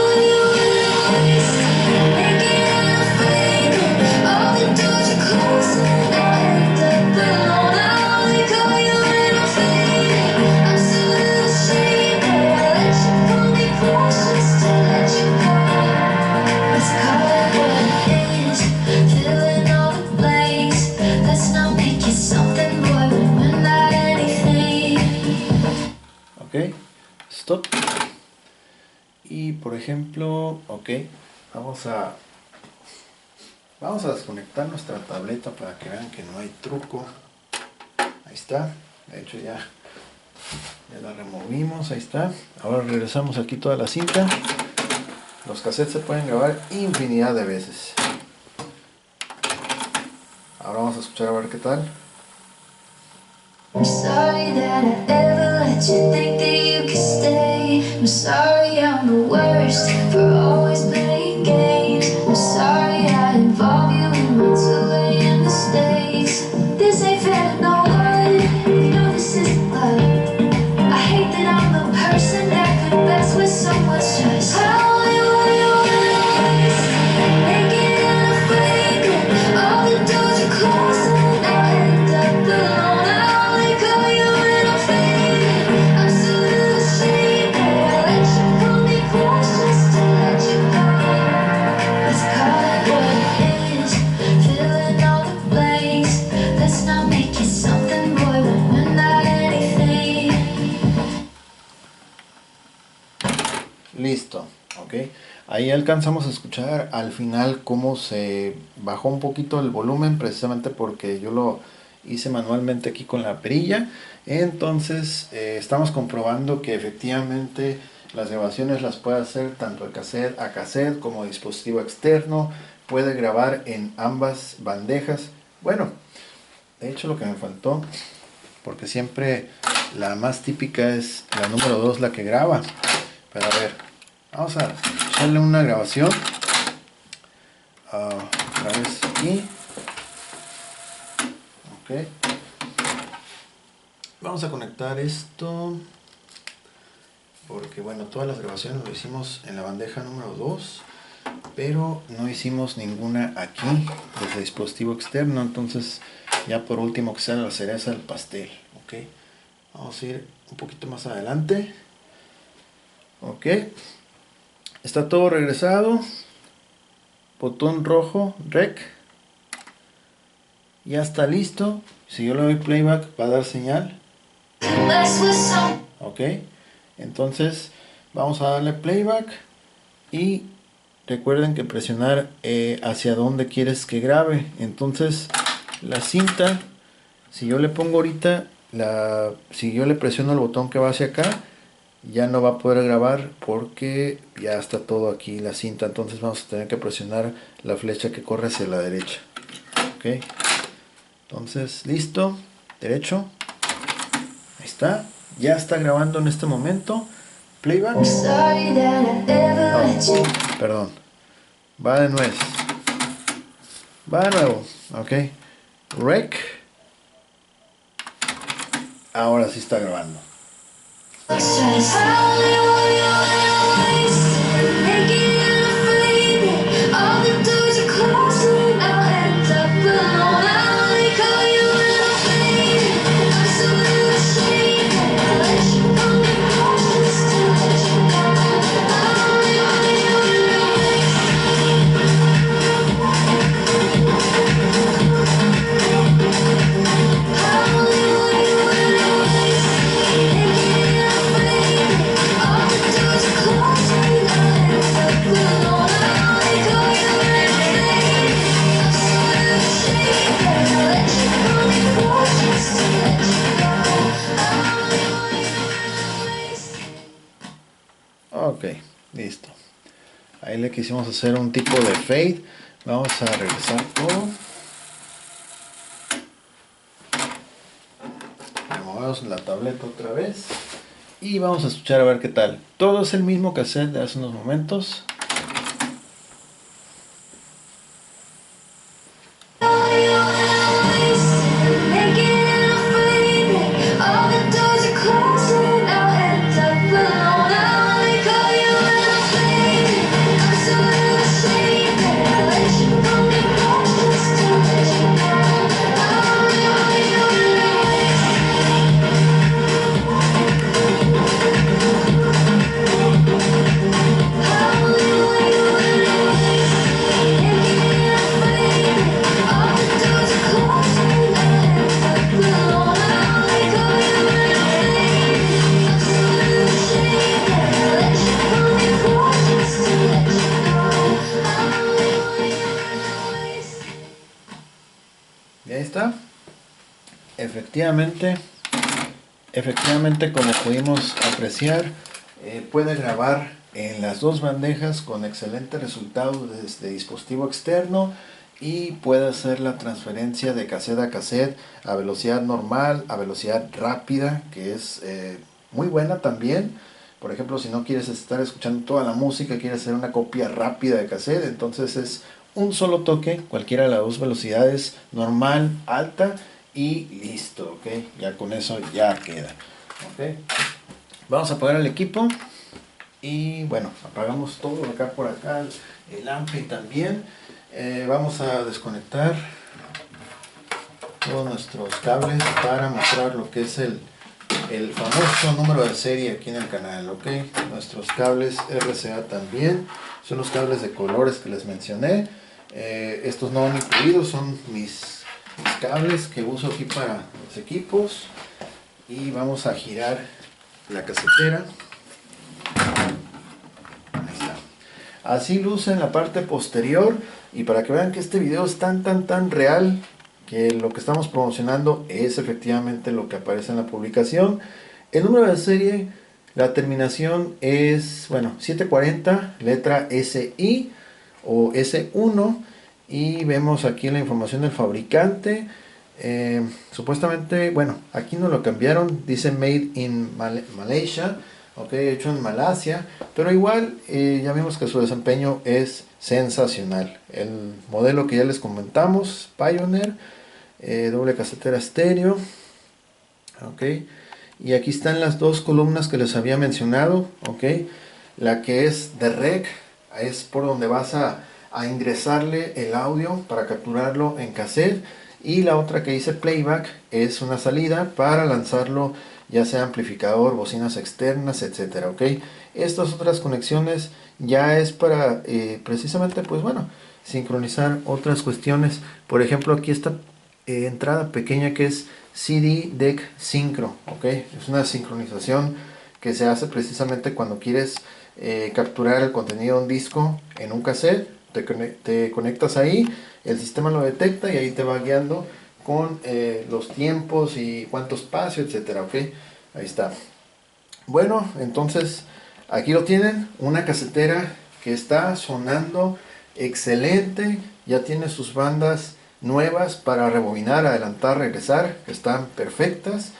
always make it out of fame? All the doors are closed and I end up alone. I only call you when I'm fading. I'm so ashamed that I let you pull me close just to let you go. Let's call it what it is, filling all the blanks. Let's not make it something, boy, when we're not anything. Ok. Stop. Y por ejemplo, ok. Vamos a desconectar nuestra tableta para que vean que no hay truco. Ahí está. De hecho ya la removimos. Ahí está. Ahora regresamos aquí toda la cinta. Los cassettes se pueden grabar infinidad de veces. Ahora vamos a escuchar a ver qué tal. I'm sorry that I ever let you think that you could stay. I'm sorry I'm the worst for always playing games. I'm sorry I involve you in my two-lane mistakes. This ain't fair to no one, you know this isn't love. I hate that I'm the person that could mess with someone's stress. How will you always make it out of flagrant? All the doors are closed and I end up alone. I only call you when I'm fading. I'm so ashamed that I let you pull me close just to let you go. Ok, ahí alcanzamos a escuchar al final cómo se bajó un poquito el volumen, precisamente porque yo lo hice manualmente aquí con la perilla. Entonces estamos comprobando que efectivamente las grabaciones las puede hacer tanto de cassette a cassette como dispositivo externo, puede grabar en ambas bandejas. Bueno, de hecho lo que me faltó, porque siempre la más típica es la número 2 la que graba, pero a ver, vamos a echarle una grabación otra vez aquí. Ok, vamos a conectar esto porque bueno, todas las grabaciones lo hicimos en la bandeja número 2, pero no hicimos ninguna aquí desde dispositivo externo. Entonces ya por último que sea la cereza del pastel. Ok, vamos a ir un poquito más adelante. Ok, está todo regresado, botón rojo rec, ya está listo. Si yo le doy playback va a dar señal. Ok, entonces vamos a darle playback y recuerden que presionar hacia donde quieres que grabe. Entonces la cinta, si yo le pongo ahorita si yo le presiono el botón que va hacia acá, ya no va a poder grabar porque ya está todo aquí la cinta. Entonces vamos a tener que presionar la flecha que corre hacia la derecha. Ok, entonces listo, derecho, ahí está, ya está grabando en este momento. Playback. Perdón, va de nuez, va de nuevo. Ok, rec, ahora sí está grabando. Ok, listo. Ahí le quisimos hacer un tipo de fade. Vamos a regresar todo. Movemos la tableta otra vez. Y vamos a escuchar a ver qué tal. Todo es el mismo cassette de hace unos momentos. Y ahí está. Efectivamente, como pudimos apreciar, puede grabar en las dos bandejas con excelente resultado desde dispositivo externo y puede hacer la transferencia de cassette a cassette a velocidad normal, a velocidad rápida, que es muy buena también. Por ejemplo, si no quieres estar escuchando toda la música, quieres hacer una copia rápida de cassette, entonces es un solo toque, cualquiera de las dos velocidades, normal, alta, y listo, ok, ya con eso ya queda. Okay. Vamos a apagar el equipo y bueno, apagamos todo acá por acá, el ampli también. Vamos a desconectar todos nuestros cables para mostrar lo que es el famoso número de serie aquí en el canal. Ok, nuestros cables RCA también son los cables de colores que les mencioné. Estos no van incluidos, son mis cables que uso aquí para los equipos. Y vamos a girar la casetera. Ahí está. Así luce en la parte posterior, y para que vean que este video es tan real, que lo que estamos promocionando es efectivamente lo que aparece en la publicación. El número de serie, la terminación es, bueno, 740, letra SI o S1, y vemos aquí la información del fabricante. Supuestamente, bueno, aquí no lo cambiaron, dice Made in Malaysia, ok, hecho en Malasia, pero igual ya vimos que su desempeño es sensacional. El modelo que ya les comentamos, Pioneer, doble casetera estéreo, ok, y aquí están las dos columnas que les había mencionado, ok, la que es de rec es por donde vas a ingresarle el audio para capturarlo en cassette, y la otra que dice playback es una salida para lanzarlo ya sea amplificador, bocinas externas, etcétera, ok. Estas otras conexiones ya es para precisamente, pues bueno, sincronizar otras cuestiones. Por ejemplo, aquí esta entrada pequeña que es CD Deck Synchro, ok, es una sincronización que se hace precisamente cuando quieres capturar el contenido de un disco en un cassette. Te conectas ahí, el sistema lo detecta y ahí te va guiando con los tiempos y cuánto espacio, etcétera, ok. Ahí está. Bueno, entonces aquí lo tienen, una casetera que está sonando excelente, ya tiene sus bandas nuevas para rebobinar, adelantar, regresar, que están perfectas.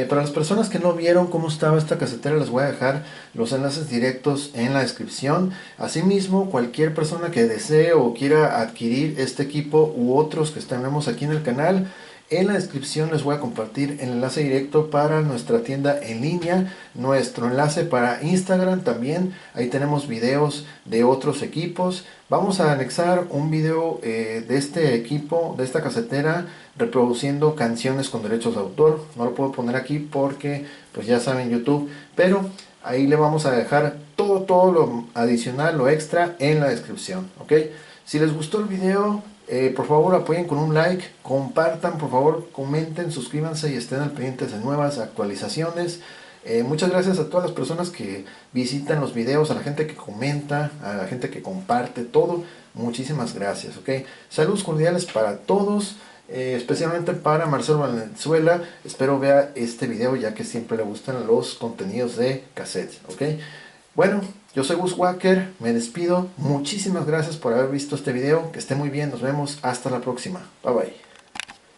Para las personas que no vieron cómo estaba esta casetera, les voy a dejar los enlaces directos en la descripción. Asimismo, cualquier persona que desee o quiera adquirir este equipo u otros que tenemos aquí en el canal, en la descripción les voy a compartir el enlace directo para nuestra tienda en línea, nuestro enlace para Instagram también. Ahí tenemos videos de otros equipos. Vamos a anexar un video de este equipo, de esta casetera, reproduciendo canciones con derechos de autor. No lo puedo poner aquí porque, pues ya saben, YouTube, pero ahí le vamos a dejar todo lo adicional, lo extra en la descripción, ¿ok? Si les gustó el video, por favor apoyen con un like, compartan, por favor comenten, suscríbanse y estén al pendiente de nuevas actualizaciones. Muchas gracias a todas las personas que visitan los videos, a la gente que comenta, a la gente que comparte todo. Muchísimas gracias, ok. Saludos cordiales para todos, especialmente para Marcelo Valenzuela. Espero vea este video ya que siempre le gustan los contenidos de cassettes, ok. Bueno, yo soy Gus Walker, me despido. Muchísimas gracias por haber visto este video. Que esté muy bien, nos vemos hasta la próxima. Bye bye.